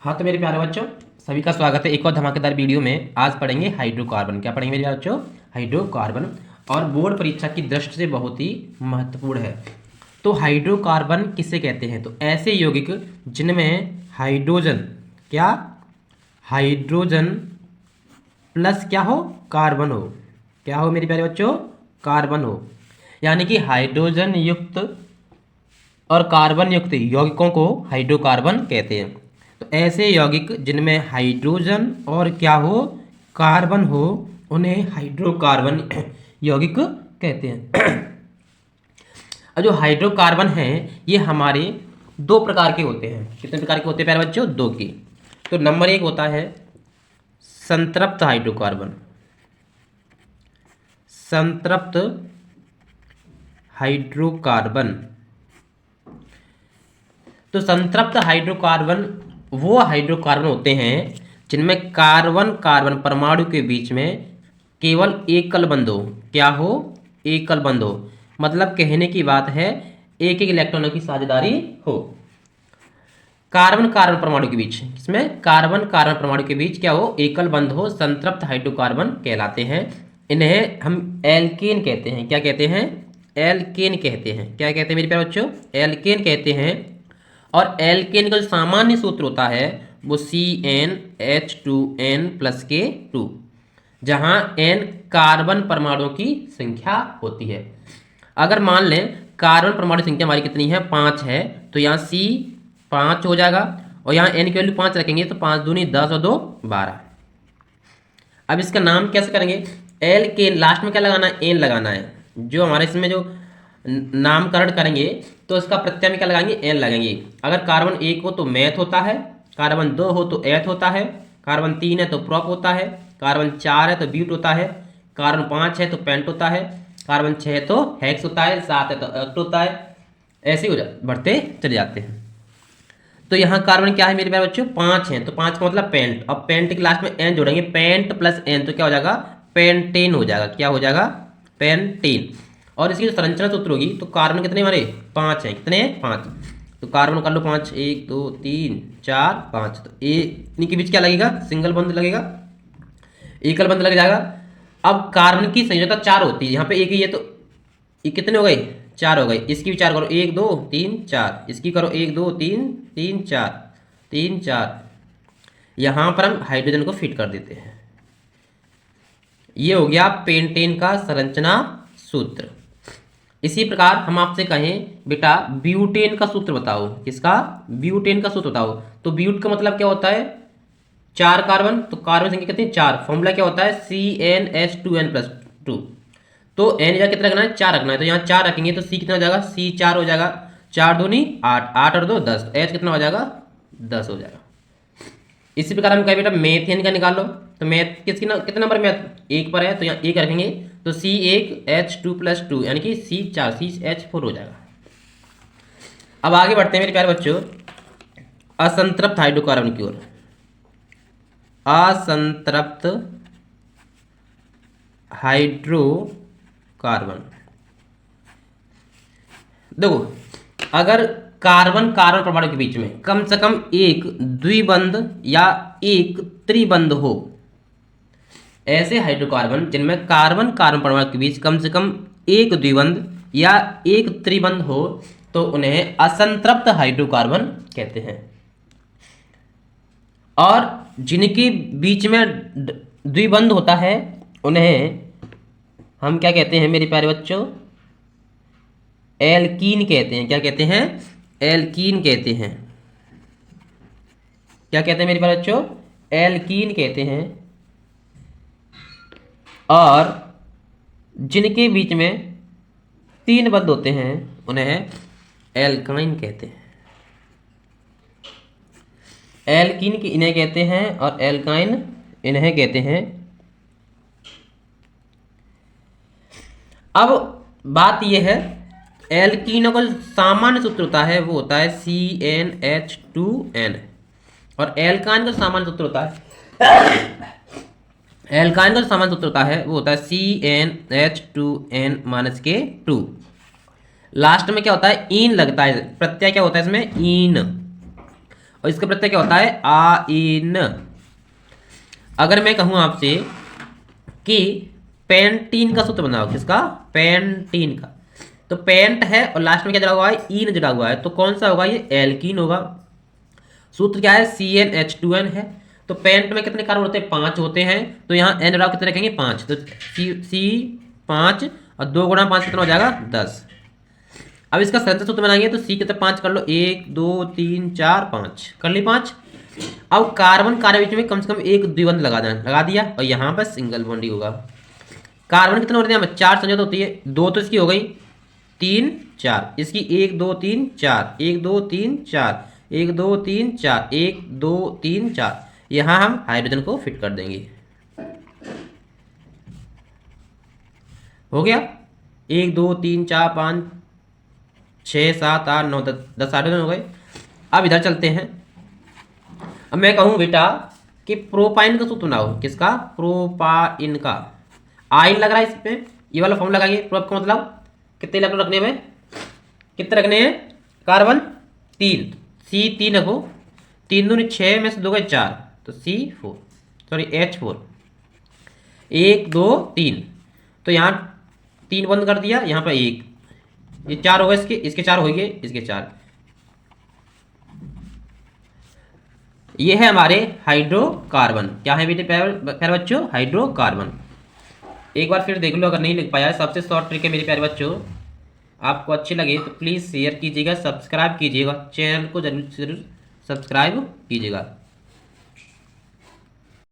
हाँ तो मेरे प्यारे बच्चों, सभी का स्वागत है एक और धमाकेदार वीडियो में। आज पढ़ेंगे हाइड्रोकार्बन। क्या पढ़ेंगे मेरे प्यारे बच्चों? हाइड्रोकार्बन। और बोर्ड परीक्षा की दृष्टि से बहुत ही महत्वपूर्ण है। तो हाइड्रोकार्बन किसे कहते हैं? तो ऐसे यौगिक जिनमें हाइड्रोजन, क्या हाइड्रोजन प्लस क्या हो, कार्बन हो। क्या हो मेरे प्यारे बच्चों? कार्बन हो। यानी कि हाइड्रोजन युक्त और कार्बन युक्त यौगिकों को हाइड्रोकार्बन कहते हैं। तो ऐसे यौगिक जिनमें हाइड्रोजन और क्या हो, कार्बन हो, उन्हें हाइड्रोकार्बन यौगिक कहते हैं। और जो हाइड्रोकार्बन हैं ये हमारे दो प्रकार के होते हैं। कितने प्रकार के होते हैं प्यारे बच्चों? दो के। तो नंबर एक होता है संतृप्त हाइड्रोकार्बन। संतृप्त हाइड्रोकार्बन। तो संतृप्त हाइड्रोकार्बन वो हाइड्रोकार्बन होते हैं जिनमें कार्बन कार्बन परमाणु के बीच में केवल एकल बंध हो। क्या हो? एकल बंध हो। मतलब कहने की बात है एक एक इलेक्ट्रॉनों की साझेदारी हो। कार्बन कार्बन परमाणु के बीच, इसमें कार्बन कार्बन परमाणु के बीच क्या हो, एकल बंध हो, संतृप्त हाइड्रोकार्बन कहलाते हैं। इन्हें हम एल्केन कहते हैं। क्या कहते हैं? एल्केन कहते हैं। क्या कहते हैं मेरे प्यारे बच्चों? एल्केन कहते हैं। और एल्केन का जो सामान्य सूत्र होता है वो CnH2n+K2, जहां n कार्बन परमाणुओं की संख्या होती है। अगर मान लें कार्बन परमाणु संख्या हमारी कितनी है, 5 है, तो यहाँ C 5 हो जाएगा और यहाँ n की वैल्यू 5 रखेंगे तो 5 दूनी 10 और 2 12। अब इसका नाम कैसे करेंगे? एल्केन, लास्ट में क्या लगाना है? एन लगाना है। जो हमारे इसमें जो नामकरण करेंगे तो इसका प्रत्यय में क्या लगाएंगे? एन लगाएंगे। अगर कार्बन 1 हो तो मैथ होता है, कार्बन 2 हो तो एथ होता है, कार्बन 3 है तो प्रोप होता है, कार्बन 4 है तो ब्यूट होता है, कार्बन 5 है तो पेंट होता है, कार्बन 6 है तो हेक्स होता है, 7 है तो ऑक्ट होता है। ऐसे ही बढ़ते चले जाते हैं। तो यहाँ कार्बन क्या है मेरे प्यारे बच्चों? 5 है, तो 5 का मतलब पेंट। अब पेंट के लास्ट में एन जोड़ेंगे, पेंट प्लस एन तो क्या हो जाएगा? पेंटेन हो जाएगा। क्या हो जाएगा? पेंटेन। और इसकी जो संरचना सूत्र होगी तो कार्बन कितने हमारे? 5 हैं। कितने? 5। तो कार्बन कर लो 5, 1 2 3 4 5। तो इनके बीच क्या लगेगा? सिंगल बंध लगेगा, एकल बंध लग जाएगा। अब कार्बन की संयोजकता 4 होती है, यहाँ पे एक ही है तो ये कितने हो गए? 4 हो गए। इसकी भी 4 करो, 1 2 3 4। इसकी करो 1 2 3 3 4 3 4। यहाँ पर हम हाइड्रोजन को फिट कर देते हैं। ये हो गया पेंटेन का संरचना सूत्र। इसी प्रकार हम आपसे कहें बेटा ब्यूटेन का सूत्र बताओ। किसका? ब्यूटेन का सूत्र बताओ। तो ब्यूट का मतलब क्या होता है? 4 कार्बन, तो कार्बन संख्या कितनी? 4। फॉर्मूला क्या होता है? CnH2n+2। तो एन या कितना रखना है? 4 रखना है। तो यहाँ 4 रखेंगे तो सी कितना हो जाएगा? सी 4 हो जाएगा। 4 दूनी 8, 8 और 2 10। एच कितना हो जाएगा? 10 हो जाएगा। इसी प्रकार हम कहें बेटा मेथेन का निकाल लो। तो मैथ कितने नंबर मैथ? 1 पर है तो यहाँ 1 रखेंगे तो C1H2+2 यानी कि C4 CH4 हो जाएगा। अब आगे बढ़ते हैं मेरे प्यारे बच्चों असंतृप्त हाइड्रोकार्बन की ओर। असंतृप्त हाइड्रोकार्बन। देखो, अगर कार्बन कार्बन परमाणु के बीच में कम से कम एक द्विबंध या एक त्रिबंध हो, ऐसे हाइड्रोकार्बन जिनमें कार्बन कार्बन परमाणु के बीच कम से कम एक द्विबंध या एक त्रिबंध हो तो उन्हें असंतृप्त हाइड्रोकार्बन कहते हैं। और जिनके बीच में द्विबंध होता है उन्हें हम क्या कहते हैं मेरे प्यारे बच्चों? एल्कीन कहते हैं। क्या कहते हैं? एल्कीन कहते हैं। क्या कहते हैं मेरे प्यारे बच्चों? एल्कीन कहते हैं। और जिनके बीच में 3 बंध होते हैं उन्हें एल्काइन कहते हैं। एल्कीन की इन्हें कहते हैं और एल्काइन इन्हें कहते हैं। अब बात यह है एल्कीनों का सामान्य सूत्र होता है वो होता है CnH2n। और एल्काइन का सामान्य सूत्र होता है एल्काइन का सामान्य सूत्र होता है वो होता है CnH2n-K2। लास्ट में क्या होता है? ईन लगता है, प्रत्यय क्या होता है इसमें? ईन। और इसका प्रत्यय क्या होता है, आइन। अगर मैं कहूं आपसे कि पेंटीन का सूत्र बनाओ, किसका, पेंटीन का, तो पेंट है और लास्ट में क्या जुड़ा हुआ है, ईन जुड़ा हुआ है, तो कौन सा होगा, ये एल्कीन होगा। सूत्र क्या है, CnH2n है। तो पेंट में कितने कार्बन होते हैं, 5 होते हैं, तो यहाँ एन राव कितने रखेंगे, 5, तो सी 5 और 2 गुणा 5 कितना हो जाएगा, 10। अब इसका संयुक्त सूत्र बनाएंगे तो सी कितने 5 कर लो, 1 2 3 4 5 कर ली 5। अब कार्बन कार्य बीच में कम से कम एक द्विबंध लगा दिया और यहाँ पर सिंगल बॉन्ड ही होगा। कार्बन कितने होते हैं, 4 संयुक्त होती है, 2 तो इसकी हो गई, 3 4 इसकी, 1 2 3 4 1 2 3 4 1 2 3 4 1 2 3 4, यहाँ हम हाइड्रोजन को फिट कर देंगे। हो गया, 1 2 3 4 5 6 7 8 9 10 हाइड्रोजन हो गए। अब इधर चलते हैं। अब मैं कहूँ बेटा कि प्रोपाइन का सूत्र बनाओ, किसका, प्रोपाइन का। आइन लग रहा है इस पे, ये वाला फॉर्म लगाइए। प्रोप का मतलब कितने इलेक्ट्रॉन रखने में, कितने रखने हैं, कार्बन 3, C3 रखो, 3 दूनी 6 में से 2 गए 4, तो C4 सॉरी H4, 1 2 3, तो यहाँ 3 बंद कर दिया, यहाँ पर 1, ये 4 हो गए, इसके 4 हो गए, इसके 4। ये है हमारे हाइड्रोकार्बन। क्या है बेटे प्यारे बच्चों, हाइड्रोकार्बन। एक बार फिर देख लो, अगर नहीं लिख पाया, सबसे शॉर्ट ट्रिक है मेरे प्यारे बच्चों। आपको अच्छी लगे तो प्लीज़ शेयर कीजिएगा, सब्सक्राइब कीजिएगा, चैनल को जरूर सब्सक्राइब कीजिएगा।